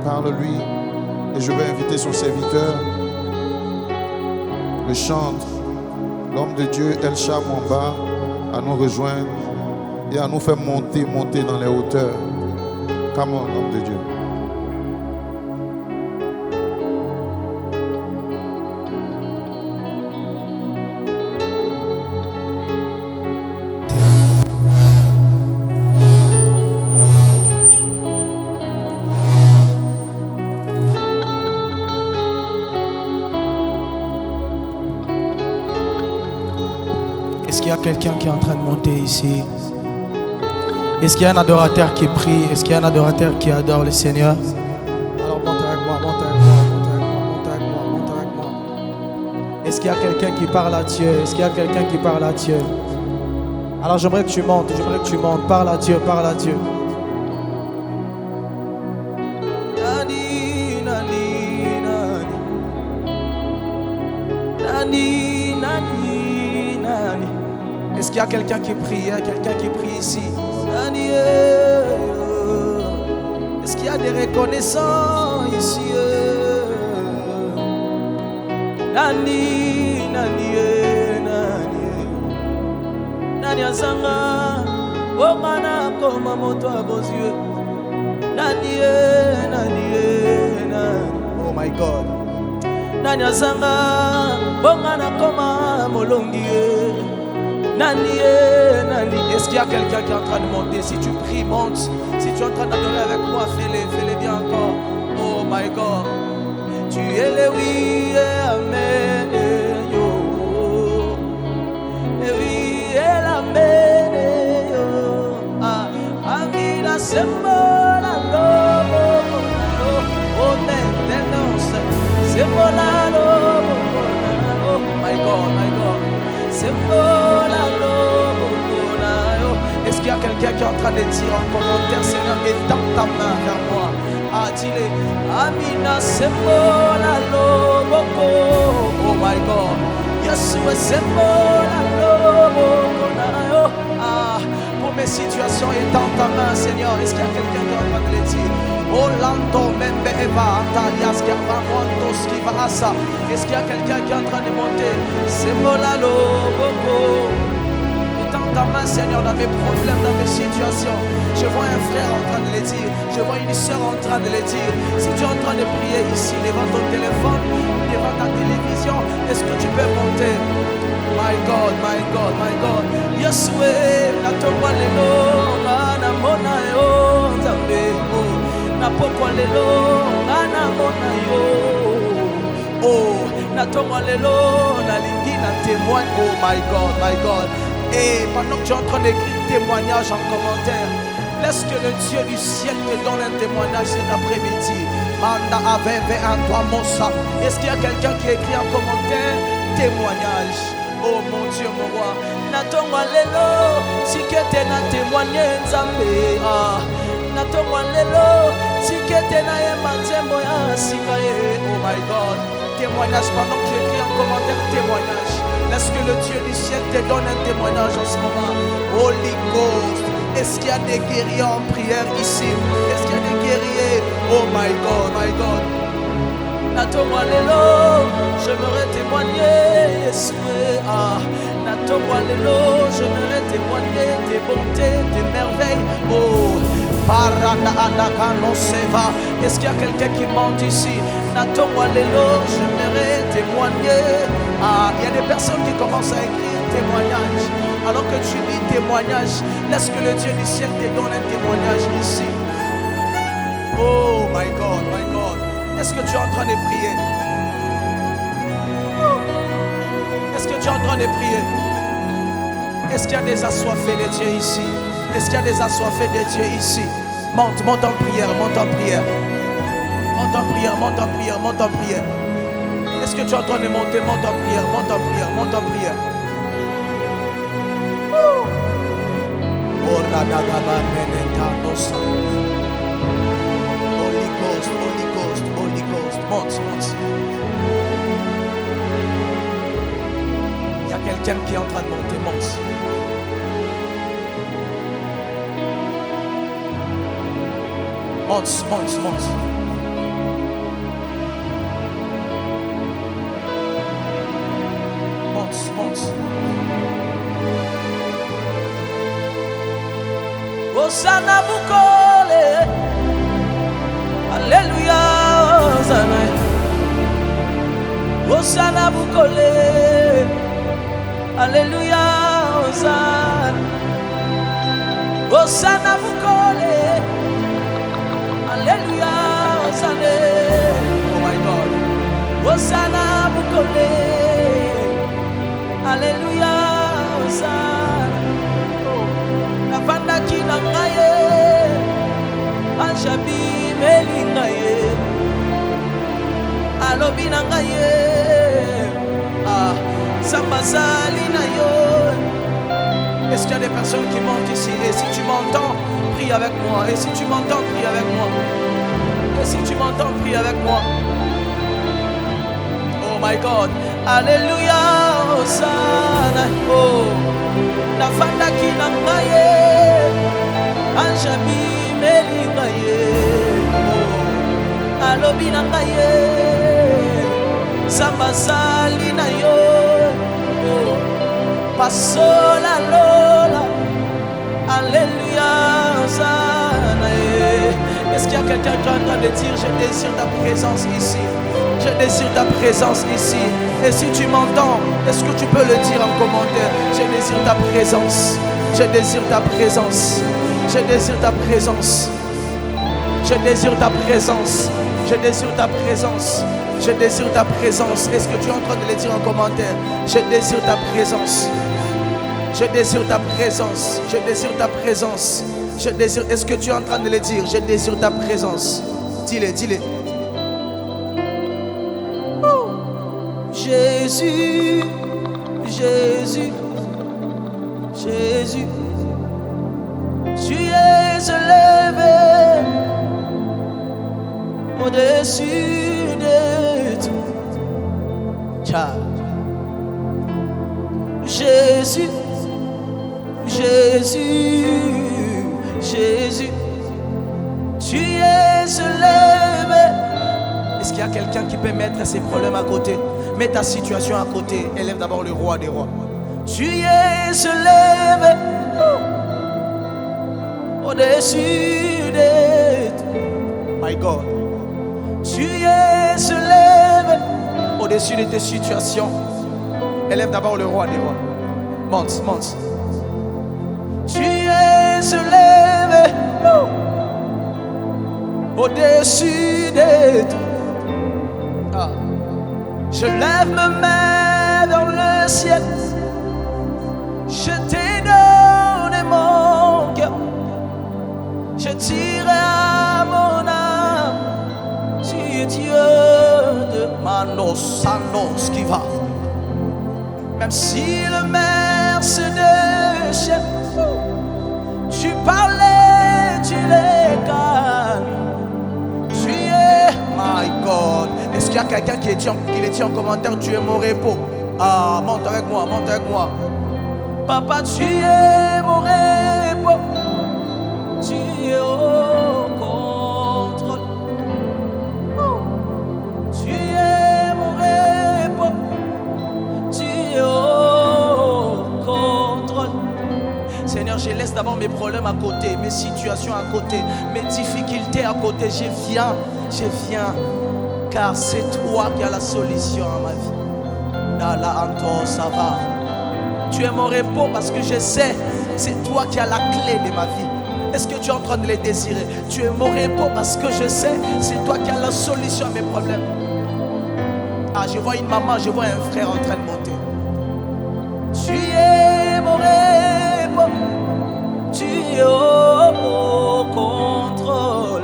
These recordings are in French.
Parle-lui. Et je vais inviter son serviteur, le chantre, l'homme de Dieu, El Mwamba, à nous rejoindre et à nous faire monter dans les hauteurs. Come on, l'homme de Dieu. Est-ce qu'il y a quelqu'un qui est en train de monter ici? Est-ce qu'il y a un adorateur qui prie? Est-ce qu'il y a un adorateur qui adore le Seigneur? Alors monte avec moi, monte avec moi, monte avec moi, monte avec moi, monte avec moi. Est-ce qu'il y a quelqu'un qui parle à Dieu? Est-ce qu'il y a quelqu'un qui parle à Dieu? Alors j'aimerais que tu montes, parle à Dieu, parle à Dieu. Nani, nani, nani, nani, nani, nani. Est-ce qu'il y a quelqu'un qui prie? Il y a quelqu'un qui prie ici. Est-ce qu'il y a des reconnaissants ici? Nani, nani, nani, nani azanga, omana koma moto abozue. Nani, nani, nani. Oh my God. Nani azanga, omana koma molongi. Nani, nani. Est-ce qu'il y a quelqu'un qui est en train de monter? Si tu pries, monte. Si tu es en train d'adorer avec moi, fais-le bien encore. Oh my God. Tu es le oui et amen. Yo. Le oui et l'amen. Yo. Ah, amina sembola lobo. Oh, maintenance. Sembola lobo. Oh my God, my God. Sembola lobo. Est-ce qu'il y a quelqu'un qui est en train de dire en commentaire, Seigneur, étends ta main vers moi? Ah, dis-le. Amina sembola lobo. Oh my God. Yeshua sembola lobo. Ah, pour mes situations, étends ta main, Seigneur. Est-ce qu'il y a quelqu'un qui est en train de le dire? Orlando membe eva antalias kervamontos kivasa. Est-ce qu'il y a quelqu'un qui est en train de monter? Sembola lobo. Ta main, Seigneur, dans mes problèmes, dans mes situations. Je vois un frère en train de le dire. Je vois une soeur en train de le dire. Si tu es en train de prier ici, devant ton téléphone, devant ta télévision, est-ce que tu peux monter? My God, my God, my God. Yeshua, na tomba lelo, na mona yo, nzambe. Na pokwa lelo, na mona yo. Oh, na tomba lelo, na lingi na témoigne. Oh my God, my God. Et pendant que tu es en train d'écrire témoignage en commentaire, laisse que le Dieu du ciel te donne un témoignage cet après-midi. Manda aveve en toi mossa. Est-ce qu'il y a quelqu'un qui écrit en commentaire témoignage? Oh mon Dieu, mon roi. Natongwa lelo, si que tu na témoigné nzambe. Natongwa lelo, si que tu na yemanzembo ya sikaye. Oh my God. Témoignage pendant que tu écris en commentaire témoignage. Laisse que le Dieu du ciel te donne un témoignage en ce moment. Holy Ghost. Est-ce qu'il y a des guerriers en prière ici? Est-ce qu'il y a des guerriers? Oh my God, my God. Natomwa lelo, j'aimerais témoigner. Natomwa lelo, j'aimerais témoigner tes bontés, tes merveilles. Oh, parada adakano seva. Est-ce qu'il y a quelqu'un qui monte ici? Natomwa lelo, j'aimerais témoigner. Ah, il y a des personnes qui commencent à écrire témoignage. Alors que tu lis témoignage, laisse que le Dieu du ciel te donne un témoignage ici. Oh my God, my God. Est-ce que tu es en train de prier? Est-ce que tu es en train de prier? Est-ce qu'il y a des assoiffés de Dieu ici? Est-ce qu'il y a des assoiffés de Dieu ici? Monte, monte en prière, monte en prière. Monte en prière, monte en prière, monte en prière. Est-ce que tu es en train de monter? Monte en prière, monte en prière, monte en prière. Holy Ghost, Holy Ghost, Holy Ghost. Monte, monte. Il y a quelqu'un qui est en train de monter, monte. Monte, monte, monte. Osana Bukole. Alléluia. Osana. Osana Bukole. Alléluia. Osana. Osana Bukole. Alléluia. Osana. Oh my God. Osana Bukole. Alléluia. Osana. Navanda kinangaye. Anjabi melingaye. Alobi nangaye. Ah, Sambazali nayo. Est-ce qu'il y a des personnes qui montent ici? Et si tu m'entends, prie avec moi. Et si tu m'entends, prie avec moi. Et si tu m'entends, prie avec moi. Oh my God. Alléluia. Hosanna. Oh. Nafanda kinangaye. Anjabi melingaye. Oh. Alobi nangaye. Sambazali nayo. Oh. Pasola lola. Alléluia. Hosanna. Est-ce qu'il y a quelqu'un qui est en train de dire je désire ta présence ici? Je désire ta présence ici. Et si tu m'entends, est-ce que tu peux le dire en commentaire? Je désire ta présence. Je désire ta présence. Je désire ta présence. Je désire ta présence. Je désire ta présence. Je désire ta présence. Est-ce que tu es en train de le dire en commentaire? Je désire ta présence. Je désire ta présence. Je désire ta présence. Je désire. Est-ce que tu es en train de le dire? Je désire ta présence. Dis-le, dis-le. Jésus, Jésus, Jésus, tu es élevé au-dessus de tout. Ciao. Jésus, Jésus, Jésus, tu es élevé. Est-ce qu'il y a quelqu'un qui peut mettre ses problèmes à côté? Mets ta situation à côté. Élève d'abord le roi des rois. Tu es élevé au-dessus de tout. My God. Tu es élevé au-dessus de tes situations. Élève d'abord le roi des rois. Monte, monte. Tu es élevé au-dessus de tout. Ah. Je lève mes mains vers le ciel. Je t'ai donné mon cœur. Je dirai à mon âme, tu es Dieu de Manos, Sanos qui va. Même si le mer se déchaîne, tu parlais, tu les calmes. Tu es, my God. Est-ce qu'il y a quelqu'un qui le dit en commentaire? Tu es mon repos. Ah, monte avec moi, monte avec moi. Papa, tu es mon repos. Tu es au contrôle. Tu es mon repos. Tu es au contrôle. Seigneur, je laisse d'abord mes problèmes à côté, mes situations à côté, mes difficultés à côté. Je viens. Car c'est toi qui as la solution à ma vie. Dala Anto, ça va. Tu es mon repos parce que je sais, c'est toi qui as la clé de ma vie. Est-ce que tu es en train de les désirer? Tu es mon repos parce que je sais, c'est toi qui as la solution à mes problèmes. Ah, je vois une maman, je vois un frère en train de monter. Tu es mon repos. Tu es au contrôle.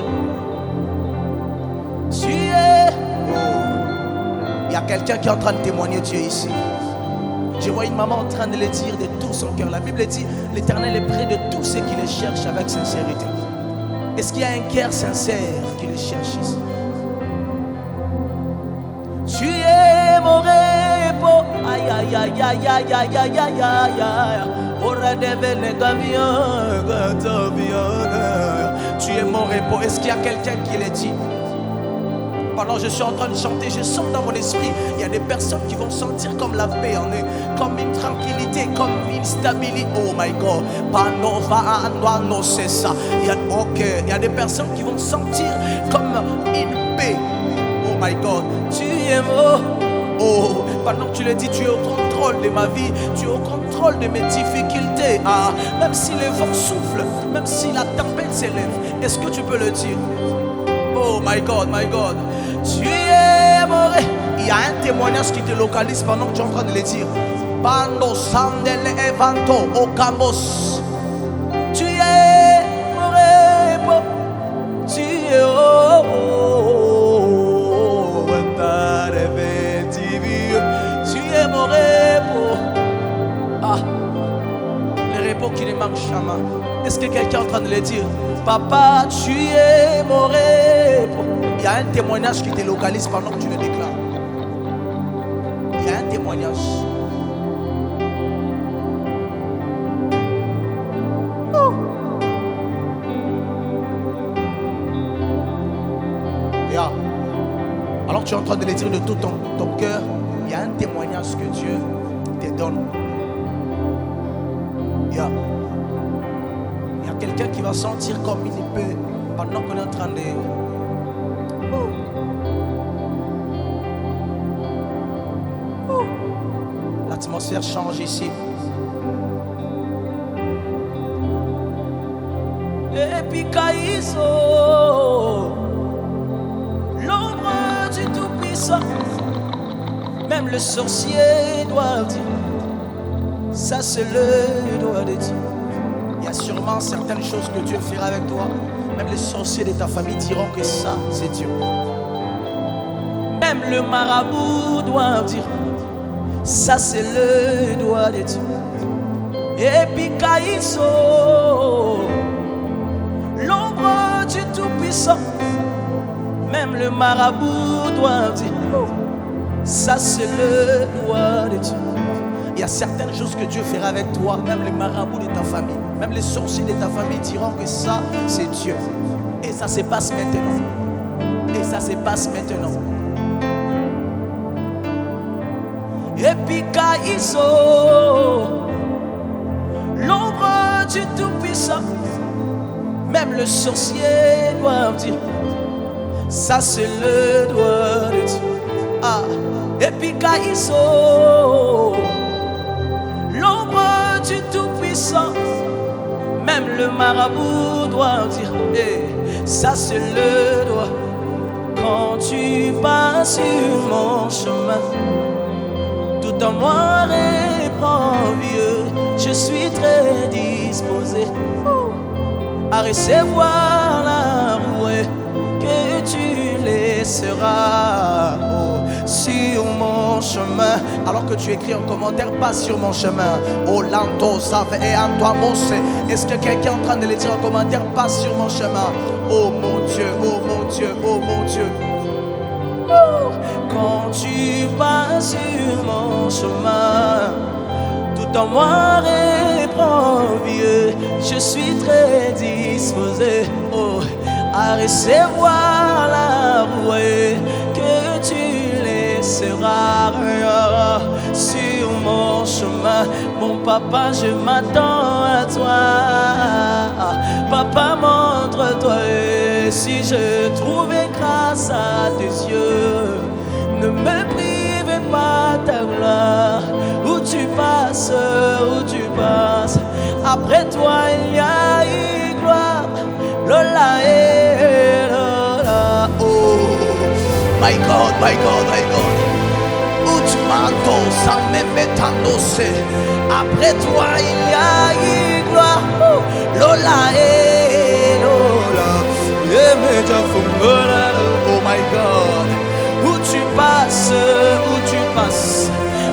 Tu es. Il y a quelqu'un qui est en train de témoigner Dieu ici. Je vois une maman en train de le dire de tout son cœur. La Bible dit, l'Éternel est près de tous ceux qui le cherchent avec sincérité. Est-ce qu'il y a un cœur sincère qui le cherche ici? Tu es mon repos. Aïe, aïe, aïe, aïe, aïe, aïe, aïe, aïe, aïe. Tu es mon repos. Est-ce qu'il y a quelqu'un qui le dit? Pendant que je suis en train de chanter, je sens dans mon esprit, il y a des personnes qui vont sentir comme la paix en eux, comme une tranquillité, comme une stabilité. Oh my God. Non, c'est ça. Il y a des personnes qui vont sentir comme une paix. Oh my God. Tu es beau. Oh, pendant que tu le dis, tu es au contrôle de ma vie, tu es au contrôle de mes difficultés. Ah, même si les vents soufflent, même si la tempête s'élève, est-ce que tu peux le dire? Oh my God, my God. Tu es moré. Il y a un témoignage qui te localise pendant que tu es en train de le dire. Bando sandele evanto okamos. Tu es moré. Tu es mon repos. Ah, le repos qui ne manque jamais. Est-ce que quelqu'un est en train de le dire? Papa, tu es mon repos. Il y a un témoignage qui te localise pendant que tu le déclares. Il y a un témoignage. Oh. Yeah. Alors tu es en train de le dire de tout ton cœur. Il y a un témoignage que Dieu te donne. Il y a quelqu'un qui va sentir comme il peut pendant qu'on est en train de... L'atmosphère change ici. Et puis Kaïso, l'ombre du Tout-Puissant. Même le sorcier doit dire, ça c'est le doigt de Dieu. Il y a sûrement certaines choses que Dieu fera avec toi. Même les sorciers de ta famille diront que ça c'est Dieu. Même le marabout doit dire, ça c'est le doigt de Dieu. Et puis Kaïso, l'ombre du Tout-Puissant. Même le marabout doit dire, ça c'est le doigt de Dieu. Il y a certaines choses que Dieu fera avec toi. Même les marabouts de ta famille, même les sorciers de ta famille diront que ça c'est Dieu. Et ça se passe maintenant. Et ça se passe maintenant. Et puis Kaïso, l'ombre du Tout-Puissant. Même le sorcier doit dire, ça c'est le doigt de Dieu. Ah. Et puis Kaïso, l'ombre du Tout-Puissant. Même le marabout doit dire, hey, ça c'est le doigt. Quand tu passes sur mon chemin, tout en moi reprend vieux, je suis très disposé à recevoir la rouée que tu laisseras sur mon chemin. Alors que tu écris en commentaire, pas sur mon chemin. Oh lanto save et antoamos. Est-ce que quelqu'un est en train de le dire en commentaire, pas sur mon chemin? Oh mon Dieu, oh mon Dieu, oh mon Dieu. Quand tu passes sur mon chemin, tout en moi reprend vieux, je suis très disposé à recevoir la rouée que tu laisseras sur mon chemin. Mon papa, je m'attends à toi. Papa, montre-toi si je trouvais grâce à tes yeux. Ne me prive pas ta gloire. Où tu passes, après toi il y a une gloire. Lola et Lola. Oh, my God, my God, my God. Où tu m'entends sans me mettre en dossier. Après toi il y a une gloire. Lola et Lola. Oh my God. Où tu passes,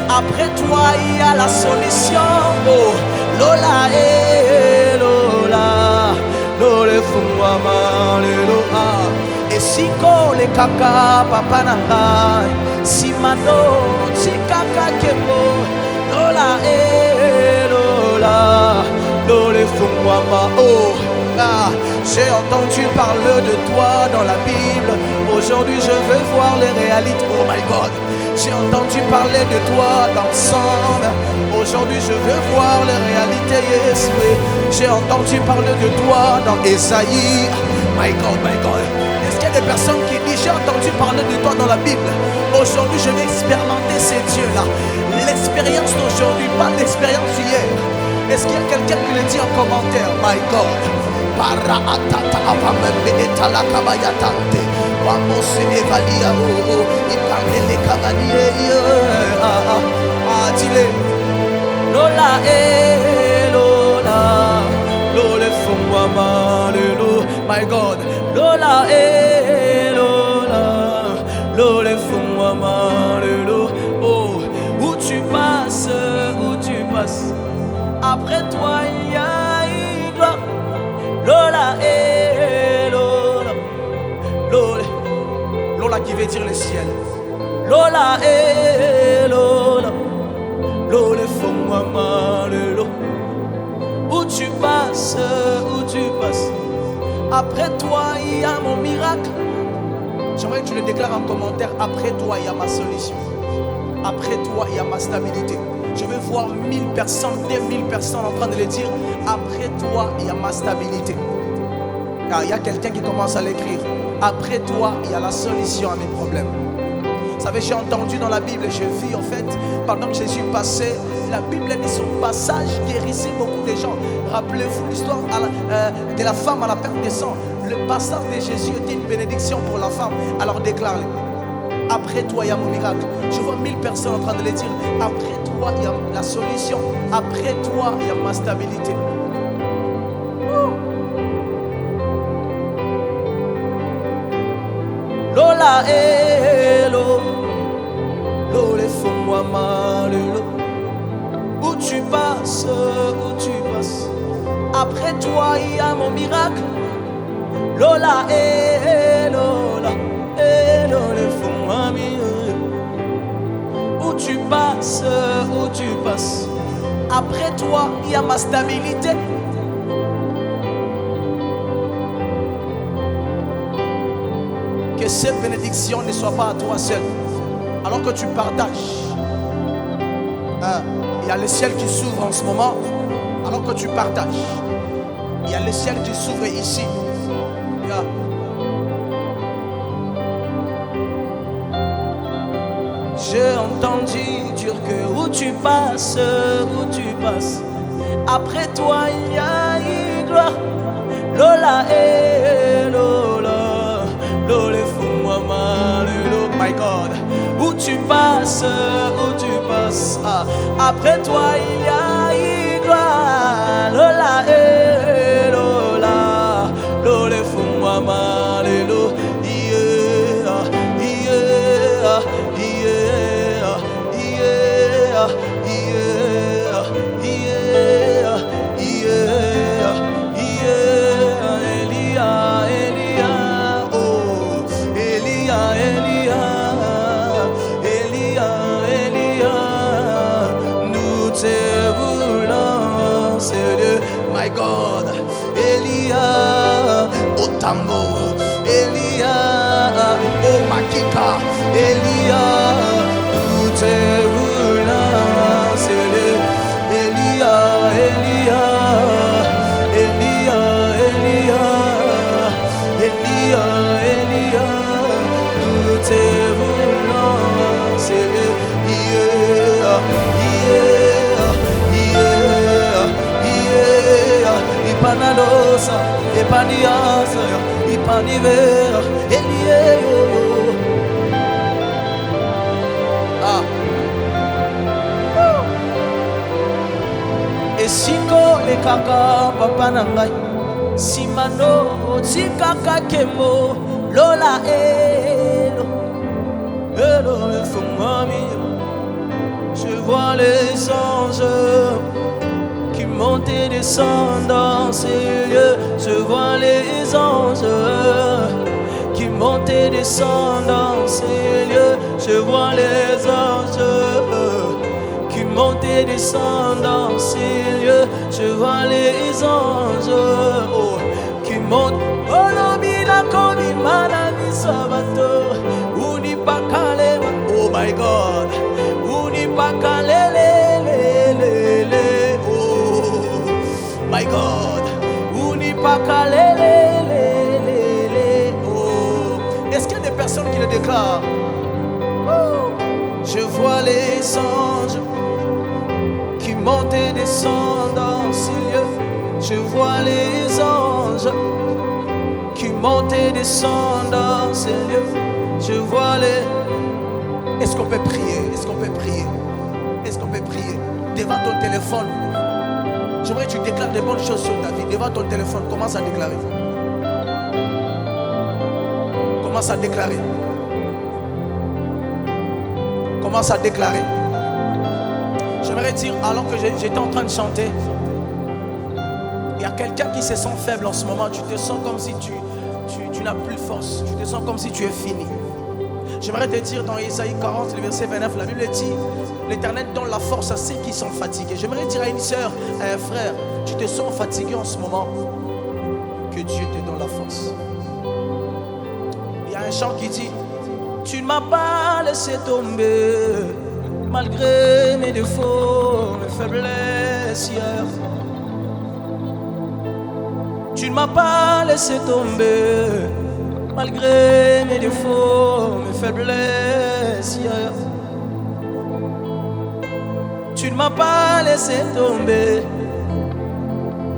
après toi il y a la solution. Oh, Lola et Lola. Lole fumama Lola. Et si ko le kaka papa nanga, si mano si kaka kemo. Lola et Lola. Lole fumama oh. Ah, j'ai entendu parler de toi dans la Bible. Aujourd'hui, je veux voir les réalités. Oh my God. J'ai entendu parler de toi dans le sang. Aujourd'hui, je veux voir les réalités. Yes, oui. J'ai entendu parler de toi dans Esaïe. My God, my God. Est-ce qu'il y a des personnes qui disent j'ai entendu parler de toi dans la Bible? Aujourd'hui, je vais expérimenter ces dieux-là. L'expérience d'aujourd'hui, pas l'expérience d'hier. Est-ce qu'il y a quelqu'un qui le dit en commentaire? My God. Dis-le. Lola Lola, Lola fais-moi mal, my God. Lola Lola, Lola fais-moi mal, oh, où tu passes, après toi il y a une gloire. Lola Lola, Lola, Lola qui veut dire le ciel. Lola Lola, Lola fais-moi mal, où tu passes, après toi il y a mon miracle. J'aimerais que tu le déclares en commentaire. Après toi il y a ma solution. Après toi il y a ma stabilité. Je veux voir 1000 personnes, 2000 personnes en train de le dire. Après toi il y a ma stabilité. Car il y a quelqu'un qui commence à l'écrire. Après toi il y a la solution à mes problèmes. Vous savez, j'ai entendu dans la Bible, j'ai vu en fait, pendant que Jésus passait, la Bible dit son passage guérissait beaucoup de gens. Rappelez-vous l'histoire de la femme à la perte de sang. Le passage de Jésus était une bénédiction pour la femme. Alors déclare-le. Après toi, il y a mon miracle. Je vois 1000 personnes en train de le dire. Après toi, il y a la solution. Après toi, il y a ma stabilité. Lola Hello, Lola fais-moi mal, où tu passes, après toi il y a mon miracle. Lola Lola, Lola fais-moi mal, où tu passes, après toi il y a ma stabilité. Que cette bénédiction ne soit pas à toi seul. Alors que tu partages, il y a le ciel qui s'ouvre en ce moment. Alors que tu partages, il y a le ciel qui s'ouvre ici. J'ai entendu dire que où tu passes, après toi il y a une gloire. Lola Lola, Lola fais-moi mal, my God. Où tu passes, après toi il y a une gloire. Lola Lola, Lola fais-moi mal, yeah, yeah, yeah, yeah, yeah, yeah, yeah, Elia, oh, Elia, nous te voulons, Seigneur, my God, Elia, au tambour, Elia, au makika, Elia, nous te voulons, Seigneur, Elia, Elia, Elia, Elia, Elia, Elia, nous te voulons, Seigneur, yeah, yeah, yeah, yeah, Ipanadosa, Ipaniasa, Ipanivera, Elia, ah. Esiko le kaka papa nangai, simano tikaka kemo, Lola Elo, Elo le fais-moi mieux. Je vois les anges qui montent et descendent dans ces lieux. Je vois les anges qui montent et descendent dans ces lieux. Je vois les anges qui montent et et descendre dans ces lieux. Je vois les anges qui montent. Oh my God. Oh my God. Oh. Est-ce qu'il y a des personnes qui le déclarent? Je vois les anges qui montent et descendent dans ces lieux. Je vois les anges qui montent et descendent dans ces lieux. Je vois les... Est-ce qu'on peut prier? Est-ce qu'on peut prier? Est-ce qu'on peut prier? Devant ton téléphone, j'aimerais que tu déclares des bonnes choses sur ta vie. Devant ton téléphone, commence à déclarer. Commence à déclarer. Commence à déclarer. J'aimerais dire, alors que j'étais en train de chanter, il y a quelqu'un qui se sent faible en ce moment. Tu te sens comme si tu n'as plus de force. Tu te sens comme si tu es fini. J'aimerais te dire dans Isaïe 40, le verset 29, la Bible dit, l'Éternel donne la force à ceux qui sont fatigués. J'aimerais dire à une soeur, à un frère, tu te sens fatigué en ce moment, que Dieu te donne la force. Il y a un chant qui dit, tu ne m'as pas laissé tomber, malgré mes défauts, mes faiblesses hier. Tu ne m'as pas laissé tomber, malgré mes défauts, mes faiblesses hier. Tu ne m'as pas laissé tomber.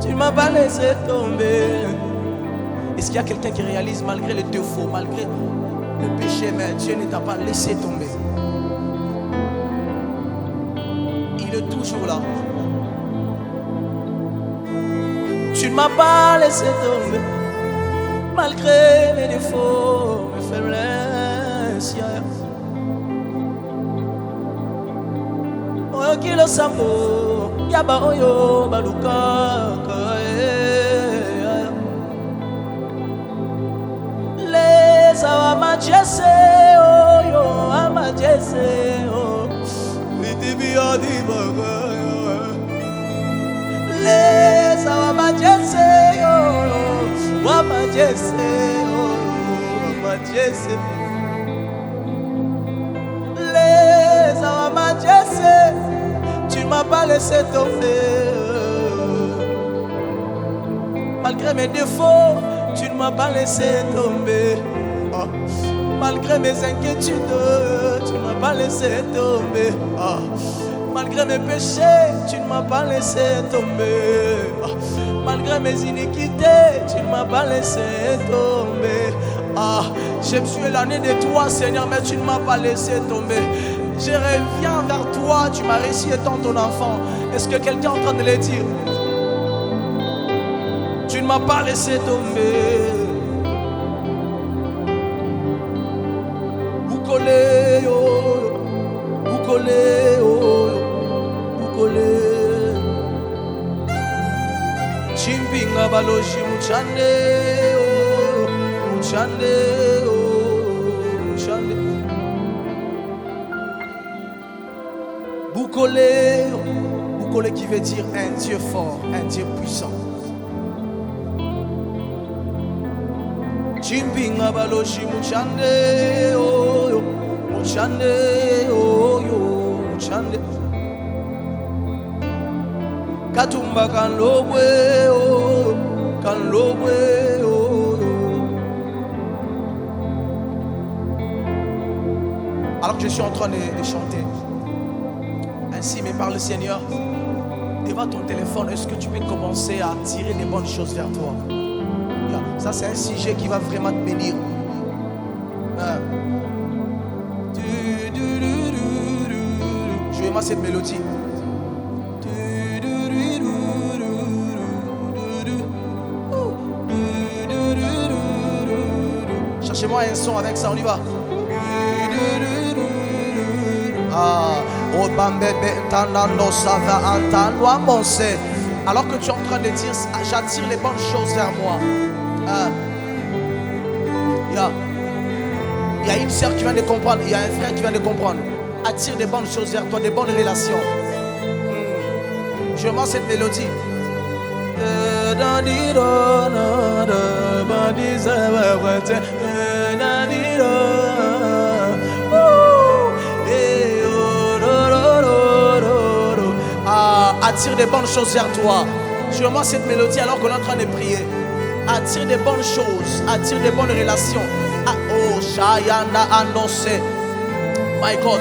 Tu ne m'as pas laissé tomber. Est-ce qu'il y a quelqu'un qui réalise malgré les défauts, malgré le péché, mais Dieu ne t'a pas laissé tomber? Il est toujours là. Tu ne m'as pas laissé tomber, malgré mes défauts, mes faiblesses. Oyo kilo sambo, yaba oyo baluka. Les amadjese oyo amadjese o, vitibiya di baga. Les amadjese oyo amadjese o, amadjese. Les amadjese, tu ne m'as pas laissé tomber. Malgré mes défauts, tu ne m'as pas laissé tomber. Oh. Malgré mes inquiétudes, tu ne m'as pas laissé tomber. Oh. Malgré mes péchés, tu ne m'as pas laissé tomber. Oh. Malgré mes iniquités, tu ne m'as pas laissé tomber. Ah, je me suis éloigné de toi, Seigneur, mais tu ne m'as pas laissé tomber. Je reviens vers toi, tu m'as réussi étant ton enfant. Est-ce que quelqu'un est en train de le dire? Tu ne m'as pas laissé tomber. Boukole, oh, boukole, oh, boukole. Chimpinga baloshi muchande, oh, muchande, oh, muchande. Boukole qui veut dire un Dieu fort, un Dieu puissant. Chimpinga baloshi muchande, oh, muchande, oh, muchande. Katumba kanlobwe, oh, kanlobwe, oh. Alors que je suis en train de chanter, ainsi me parle le Seigneur, devant ton téléphone, est-ce que tu peux commencer à attirer des bonnes choses vers toi? Ça, c'est un sujet qui va vraiment te bénir. Jouez-moi cette mélodie. Cherchez-moi un son avec ça, on y va. Alors que tu es en train de dire, j'attire les bonnes choses vers moi. Il y a une sœur qui vient de comprendre, il y a un frère qui vient de comprendre. Attire des bonnes choses vers toi, des bonnes relations. Je mens cette mélodie. Attire des bonnes choses vers toi. Je mens cette mélodie alors qu'on est en train de prier. Attire des bonnes choses, attire des bonnes relations. Oh, Shayana annoncé. My God,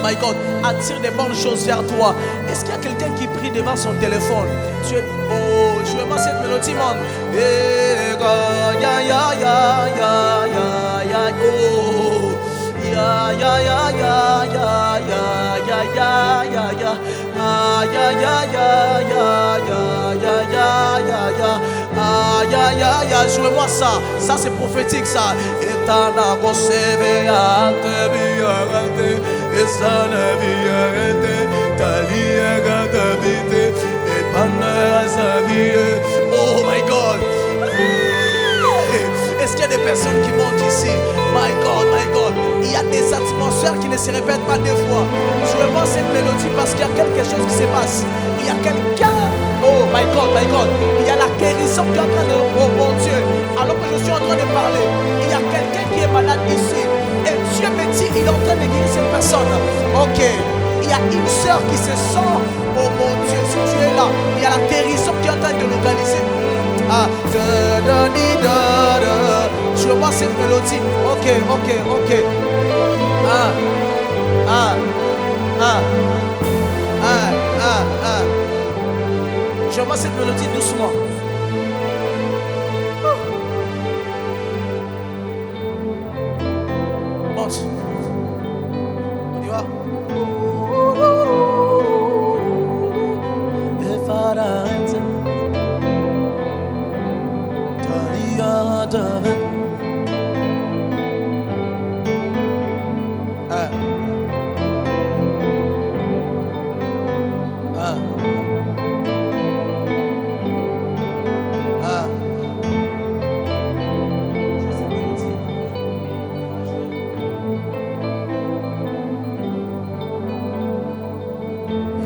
attire des bonnes choses vers toi. Est-ce qu'il y a quelqu'un qui prie devant son téléphone? Oh, je mens cette mélodie, man. Jouez-moi ça, ça c'est prophétique ça. Oh my God. Est-ce qu'il y a des personnes qui montent ici? My God, il y a des atmosphères qui ne se répètent pas deux fois. Je pense cette mélodie parce qu'il y a quelque chose qui se passe. Il y a quelqu'un. Oh my God, il y a la guérison qui est en train de... Oh mon Dieu, alors que je suis en train de parler, il y a quelqu'un qui est malade ici. Et Dieu me dit, il est en train de guérir cette personne. Ok, il y a une sœur qui se sent. Oh mon Dieu, si tu es là, il y a la guérison qui est en train de localiser. Je vois cette mélodie. Ok. Je vois cette mélodie doucement. Monte. On y va.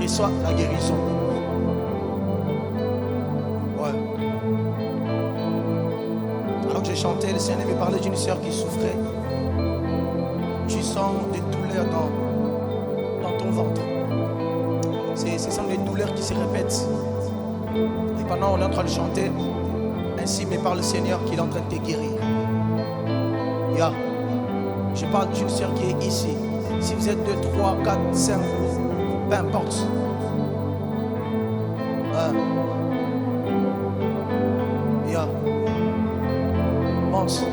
Reçois la guérison. Ouais. Alors que j'ai chanté, le Seigneur me parlait d'une sœur qui souffrait. Tu sens des douleurs dans ton ventre. Ce sont des douleurs qui se répètent. Et pendant qu'on est en train de chanter, ainsi me parle le Seigneur qu'il est en train de te guérir. Yeah. Je parle d'une sœur qui est ici. Si vous êtes 2, 3, 4, 5, peu importe. Yeah. Monte.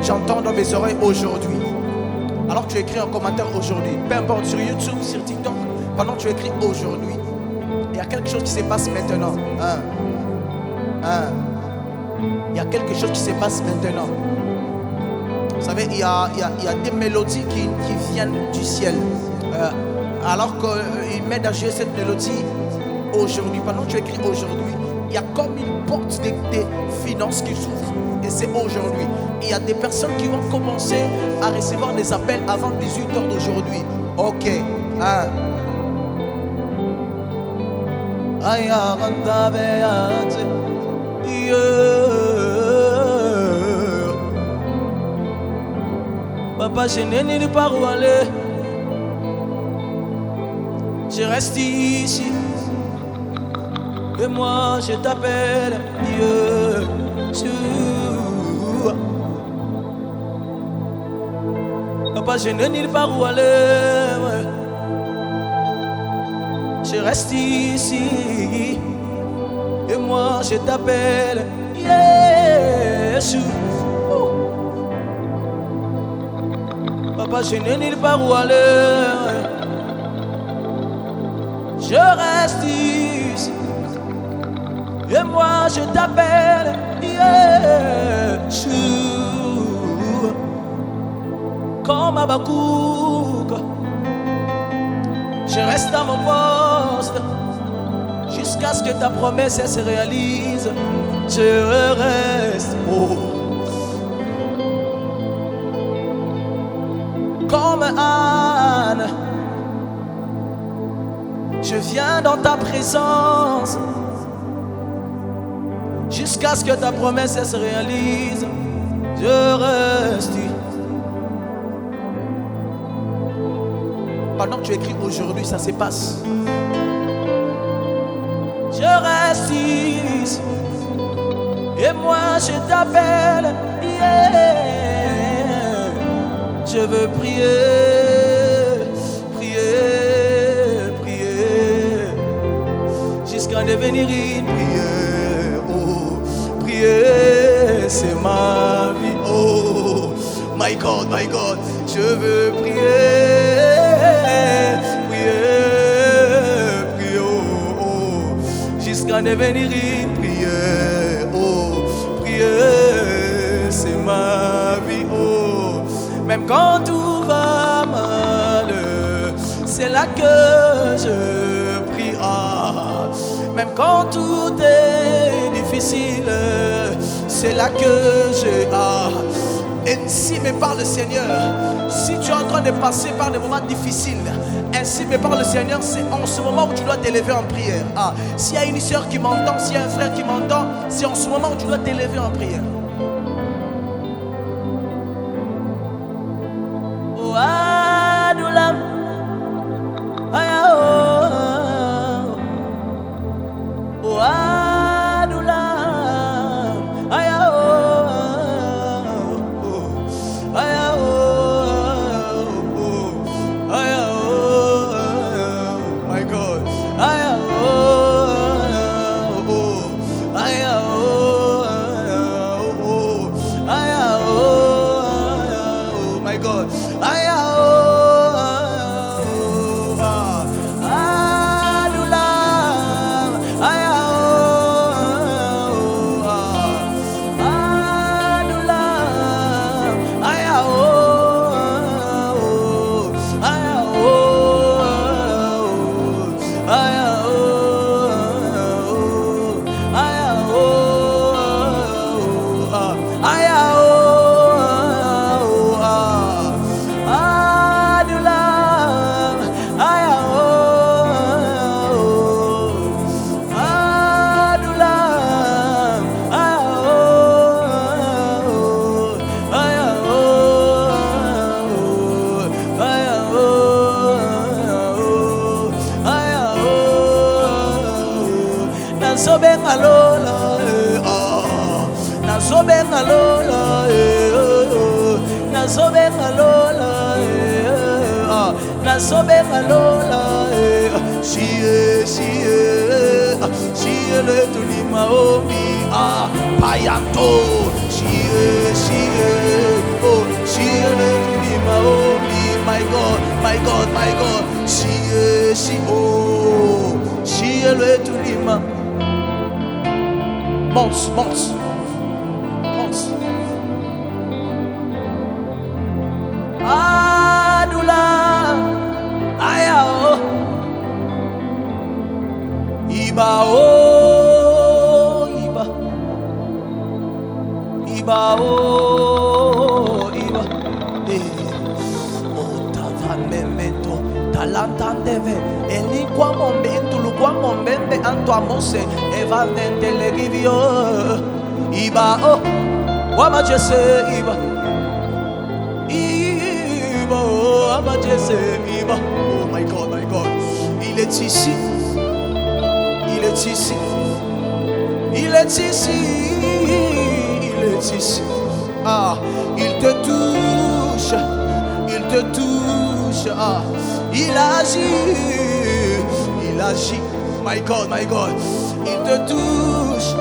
J'entends dans mes oreilles aujourd'hui. Alors que tu écris un commentaire aujourd'hui, peu importe sur YouTube, sur TikTok, pendant que tu écris aujourd'hui, il y a quelque chose qui se passe maintenant. Il y a quelque chose qui se passe maintenant. Vous savez, il y a des mélodies qui viennent du ciel. Alors qu'il m'aide à jouer cette mélodie aujourd'hui, pendant que tu écris aujourd'hui, il y a comme une porte des finances qui s'ouvre. Et c'est aujourd'hui. Il y a des personnes qui vont commencer à recevoir des appels avant 18h d'aujourd'hui. Ok. Papa, je n'ai nulle part où aller. Je reste ici. Et moi, je t'appelle Yeshua. Papa, je n'ai nulle part où aller. Je reste ici. Et moi, je t'appelle Yeshua. Papa, je n'ai nulle part où aller. Je reste ici. Et moi, je t'appelle Yeshua. Comme Habakkuk, Je reste à mon poste jusqu'à ce que ta promesse elle se réalise. Je reste comme Anne. Je viens dans ta présence jusqu'à ce que ta promesse elle se réalise. Je reste. Pendant que tu écris aujourd'hui, ça se passe. Je reste ici et moi je t'appelle. Yeah. Je veux prier, prier, prier jusqu'à devenir une prière. Oh, prier, c'est ma vie. Oh, my God, je veux prier. Jusqu'à devenir une prière. Oh, prière, c'est ma vie. Oh, même quand tout va mal, c'est là que je prie. Ah, même quand tout est difficile, c'est là que je. Ah, et ainsi me parle le Seigneur. Si tu es en train de passer par des moments difficiles, ainsi me parle le Seigneur, c'est en ce moment où tu dois t'élever en prière. Ah, s'il y a une soeur qui m'entend, s'il y a un frère qui m'entend, c'est en ce moment où tu dois t'élever en prière. Oh, Adulam, oh, Adulam, nazobenga lola, nazobenga lola, nazobenga lola, nazobenga lola, le tulima omi, payanto, oh, le tulima omi, my God, oh, le tulima. Monte. Adula, ayao, iba, otavamemento, talantandeve, elikwa momento, lukwa momembe, anto amose, evandente legivio, iba, oh, wamajese, iba, oh, wamajese, iba, oh my God, il est ici, ah, il te touche, ah, il agit, my God, il te touche,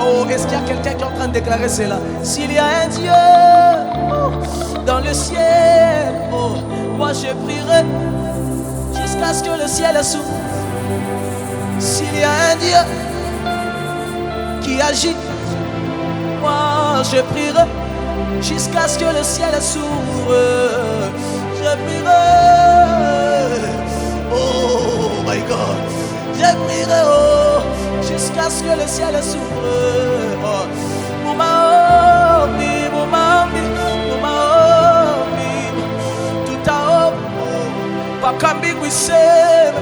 oh, est-ce qu'il y a quelqu'un qui est en train de déclarer cela? S'il y a un Dieu dans le ciel, oh, moi je prierai jusqu'à ce que le ciel s'ouvre. S'il y a un Dieu qui agit, moi je prierai jusqu'à ce que le ciel s'ouvre. je prierai. Oh my God, je prierai jusqu'à ce que le ciel s'ouvre. Tout en haut, pas comme Big Wissem.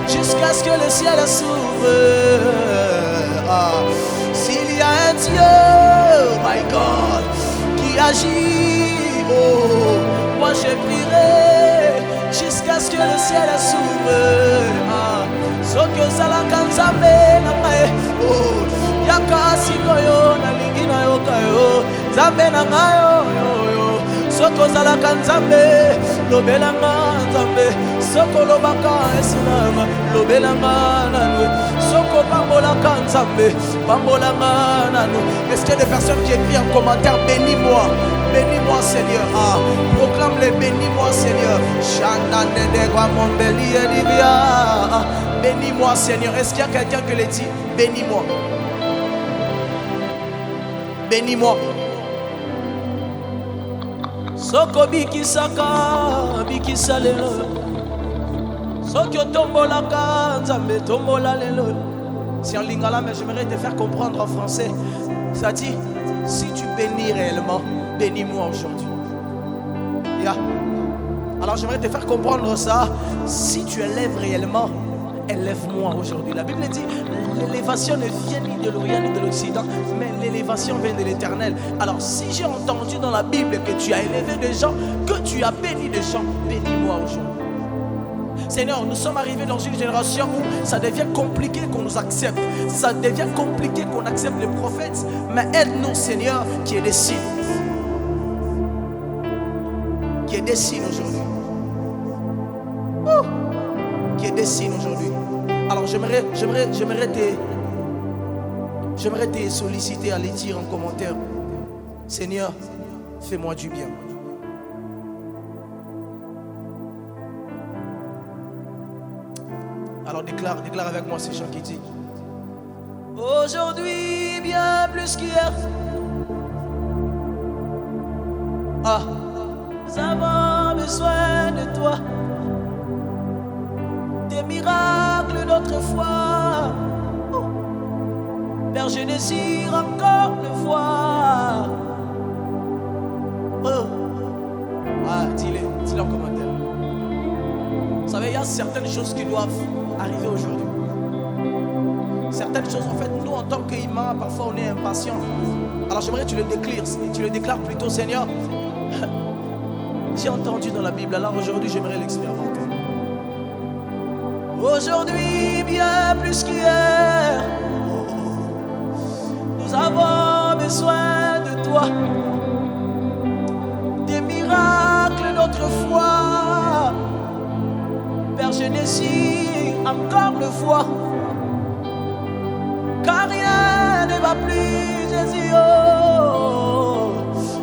Jusqu'à ce que le ciel s'ouvre. S'il y a un Dieu, my God, qui agit, moi je prierai jusqu'à ce que le ciel s'ouvre. Sokyo salaka nzambe na ngai, yaka sikoyo na lingi na yo kayo, nzambe na ngai yo. Soko zalaka nzambe, lobelanga nzambe, soko lobaka esinama, lobelanga nanu, soko pambolaka nzambe, pambolanga nanu. Est-ce qu'il y a des personnes qui écrivent en commentaire bénis-moi? Bénis-moi Seigneur, proclame-les, bénis-moi Seigneur. Bénis-moi Seigneur. Est-ce qu'il y a quelqu'un qui le dit? Bénis-moi. Bénis-moi. Soko bikisaka, bikisa lelo. Soko tombolaka, nzambe tombola lelo. C'est en lingala, mais j'aimerais te faire comprendre en français. Ça dit, si tu bénis réellement, bénis-moi aujourd'hui. Yeah. Alors j'aimerais te faire comprendre ça. Si tu élèves réellement, élève-moi aujourd'hui. La Bible dit, l'élévation ne vient ni de l'Orient ni de l'Occident, mais l'élévation vient de l'Éternel. Alors si j'ai entendu dans la Bible que tu as élevé des gens, que tu as béni des gens, bénis-moi aujourd'hui. Seigneur, nous sommes arrivés dans une génération où ça devient compliqué qu'on nous accepte. Ça devient compliqué qu'on accepte les prophètes. Mais aide-nous, Seigneur, qui est des signes. Qui est des signes aujourd'hui. Qui est des signes aujourd'hui. Alors j'aimerais te solliciter à les dire en commentaire. Seigneur, fais-moi du bien. Alors déclare avec moi ces chants qui disent: aujourd'hui bien plus qu'hier. Nous avons besoin de toi. Des miracles d'autrefois. Père, je désire encore le voir. Dis-le en commentaire. Vous savez, il y a certaines choses qui doivent arriver aujourd'hui. Certaines choses, en fait, nous en tant qu'humains, parfois on est impatients. Alors j'aimerais que tu le déclares plutôt, Seigneur. J'ai entendu dans la Bible, alors aujourd'hui j'aimerais l'expérimenter. Aujourd'hui bien plus qu'hier, nous avons besoin de toi. Des miracles d'autrefois. Père, je désire encore le voir. Car rien ne va plus, Jésus.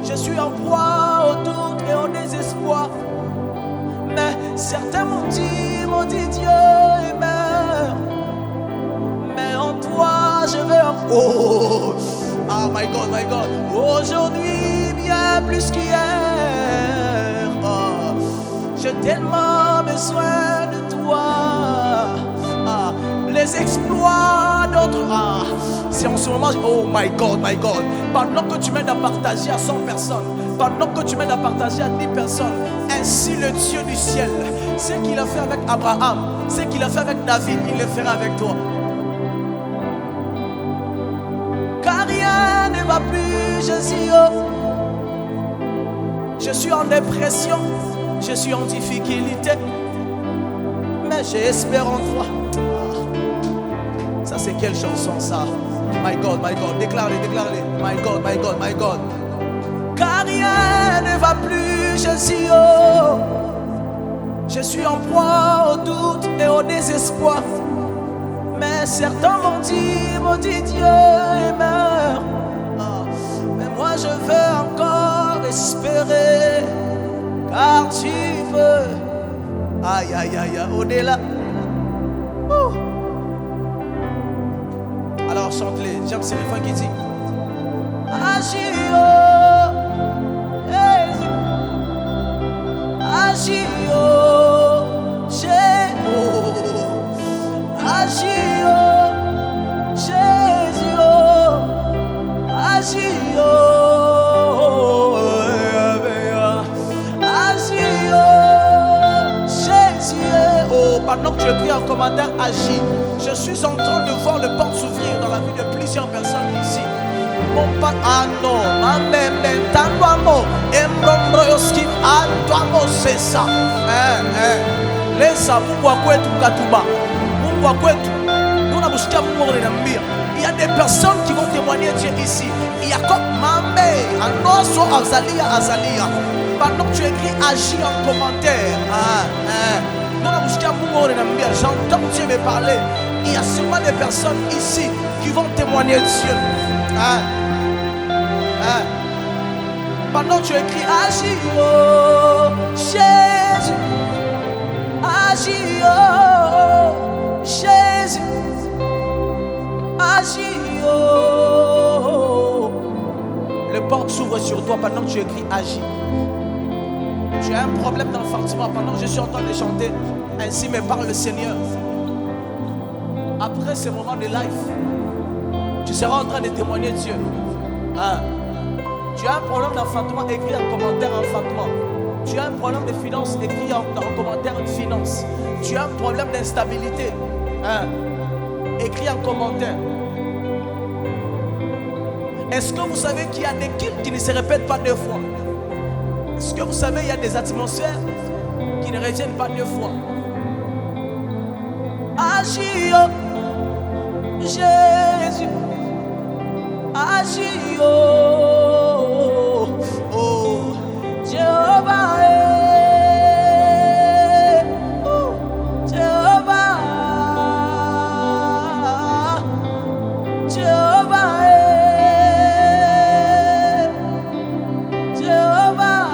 Je suis en proie au doute et au désespoir. Mais certains m'ont dit Dieu est meurt. Mais en toi je vais en... my God. Aujourd'hui bien plus qu'hier. J'ai tellement besoin de toi. Les exploits d'autres. C'est en ce moment, oh my God. Pendant que tu m'aides à partager à 100 personnes, pendant que tu m'aides à partager à 10 personnes, ainsi le Dieu du ciel, ce qu'il a fait avec Abraham, ce qu'il a fait avec David, il le fera avec toi. Car rien ne va plus, Jésus. Je suis en dépression, je suis en difficulté, mais j'espère en toi. Ça c'est quelle chanson ça? My God, déclare-les. My God. Car rien ne va plus, Jésus. Je suis en proie au doute et au désespoir. Mais certains m'ont dit Dieu est mort. Mais moi je veux encore espérer. Car tu veux, au-delà Oh. Alors chante-les. J'aime ces refrains qui dit agis, oh, Jésus. Agis, oh, Jésus. Agis, oh, Jésus. Agis, oh, agis, oh, Jésus. Oh, pendant que tu écris en commentaire agis, je suis en train de voir le porte s'ouvrir dans la vie de plusieurs personnes ici. Mon père, ah non, ma même, tandoamo, embrombroyoski, andoamo, c'est ça. Laisse Mungu kwetu katuba. Mungu kwetu. Nous on a busqué Mungu renambia. Il y a des personnes qui vont témoigner Dieu ici. Il y a comme Mamé, Anoso, Azalia. Pendant que tu écris agis en commentaire. Nous on a busqué Mungu renambia. J'entends Dieu me parler. Il y a sûrement des personnes ici qui vont témoigner Dieu. Pendant que tu écris agis, oh, Jésus. Agis, oh, Jésus. Agis, oh. Le porte s'ouvre sur toi pendant que tu écris agis. Tu as un problème d'enfantement pendant que je suis en train de chanter. Ainsi me parle le Seigneur. Après ce moment de life, tu seras en train de témoigner Dieu. Tu as un problème d'enfantement, écris en commentaire enfantement. Tu as un problème de finance, écris en commentaire finance. Tu as un problème d'instabilité, écris en commentaire. Est-ce que vous savez qu'il y a des cultes qui ne se répètent pas deux fois? Est-ce que vous savez qu'il y a des atmosphères qui ne reviennent pas deux fois? Agis, oh, Jésus. Agis, oh, oh, Jéhovah, oh, Jéhovah, Jéhovah, Jéhovah,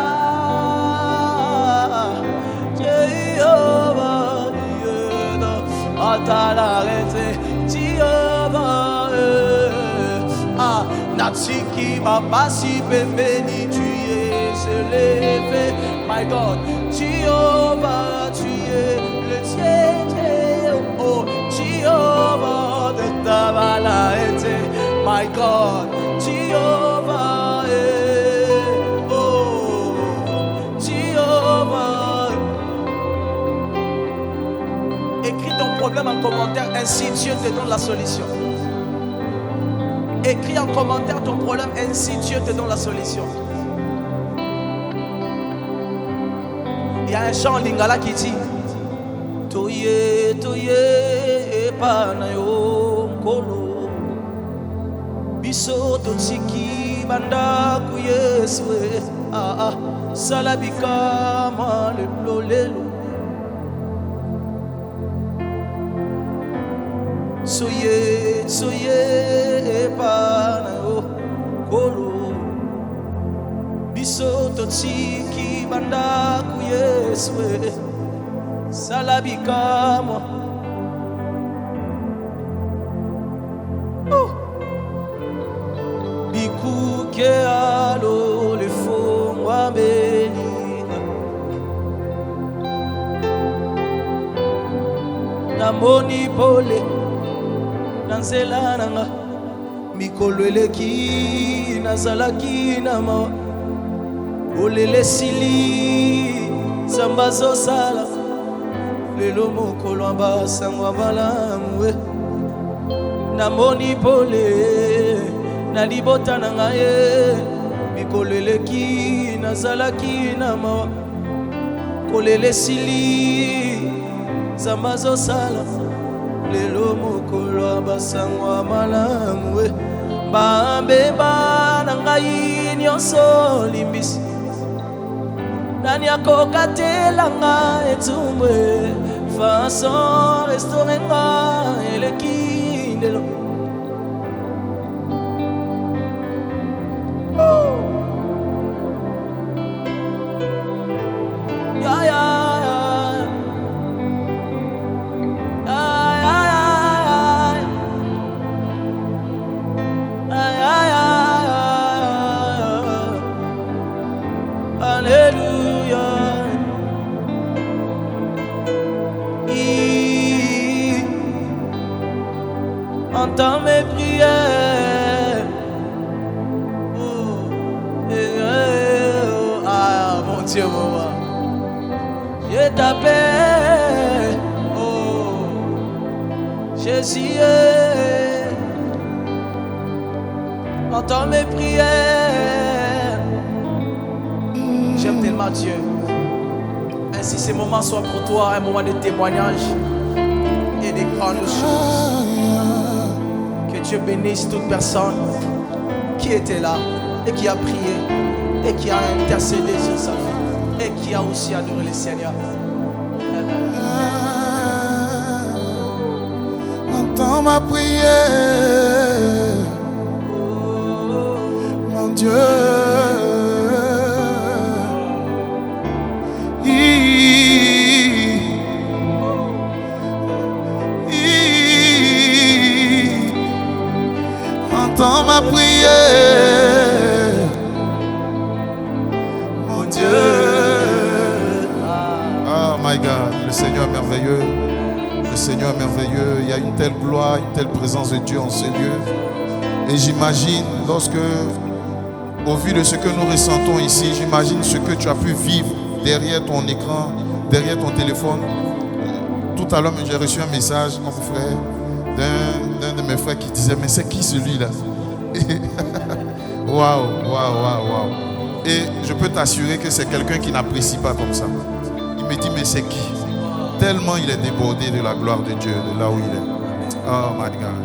Jéhovah, Jéhovah, Natiki Baba si béni tu es élevé. My God, Jéhovah, tu es le Dieu. Oh, Jéhovah de ta été. My God, Jéhovah, oh, Jéhovah. Écris ton problème en commentaire, ainsi Dieu te donne la solution. Écris en commentaire ton problème, ainsi Dieu te donne la solution. Il y a un chant en lingala qui dit Toye, toye, panayo, kolo Biso totiki, banda kuyeswe Salabika, malelo, lelo Soye, soye, panayo, kolo Biso totiki, banda kuyeswe Salabika, Biku ke alo le fond wa belina Namoni pole Nanzela nanga mikolo eleki nazalaki na mawa olele sili zamba zosala lelo mokolo basango malamu namoni pole na libota na ngai mikolo eleki nazalaki na mawa kolele sili zamba zosala lelo mokolo basango malamu bambeba na ngai nyonso limbisi nani akokatela ngai etumbu façon restaurant ngai eleki ndelo ya ya ya entends mes prières. Oh, ah, mon Dieu, maman. Je t'appelle. Oh, Jésus. Entends mes prières. J'aime tellement Dieu. Ainsi ces moments soient pour toi un moment de témoignage et de grandes choses. Que Dieu bénisse toute personne qui était là et qui a prié et qui a intercédé sur sa vie et qui a aussi adoré le Seigneur. Entends ma prière, mon Dieu. Entends ma prière, mon Dieu. Oh my God, le Seigneur est merveilleux. Le Seigneur est merveilleux. Il y a une telle gloire, une telle présence de Dieu en ce lieu. Et j'imagine, lorsque, au vu de ce que nous ressentons ici, j'imagine ce que tu as pu vivre derrière ton écran, derrière ton téléphone. Tout à l'heure, j'ai reçu un message, mon frère, d'un de mes frères qui disait, mais c'est qui celui-là? Waouh, waouh, waouh, waouh. Et je peux t'assurer que c'est quelqu'un qui n'apprécie pas comme ça. Il me dit, mais c'est qui? Tellement il est débordé de la gloire de Dieu, de là où il est. Oh my God.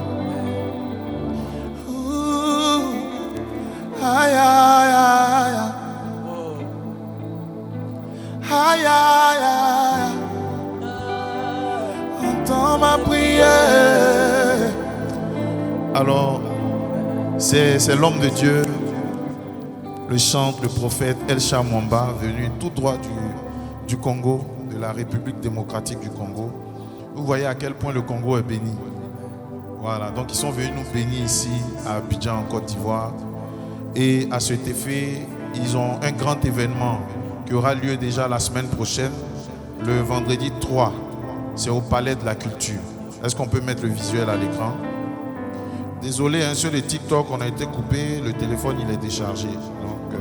Aïe, aïe, aïe, aïe. Aïe, aïe, aïe. Entends ma prière. Alors, c'est l'homme de Dieu, le chantre, le prophète Elsha Mwamba, venu tout droit du Congo, de la République démocratique du Congo. Vous voyez à quel point le Congo est béni. Voilà, donc ils sont venus nous bénir ici à Abidjan, en Côte d'Ivoire. Et à cet effet, ils ont un grand événement qui aura lieu déjà la semaine prochaine, le vendredi 3. C'est au Palais de la Culture. Est-ce qu'on peut mettre le visuel à l'écran? Désolé, hein, sur le TikTok, on a été coupé, le téléphone il est déchargé. Donc,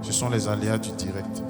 ce sont les aléas du direct.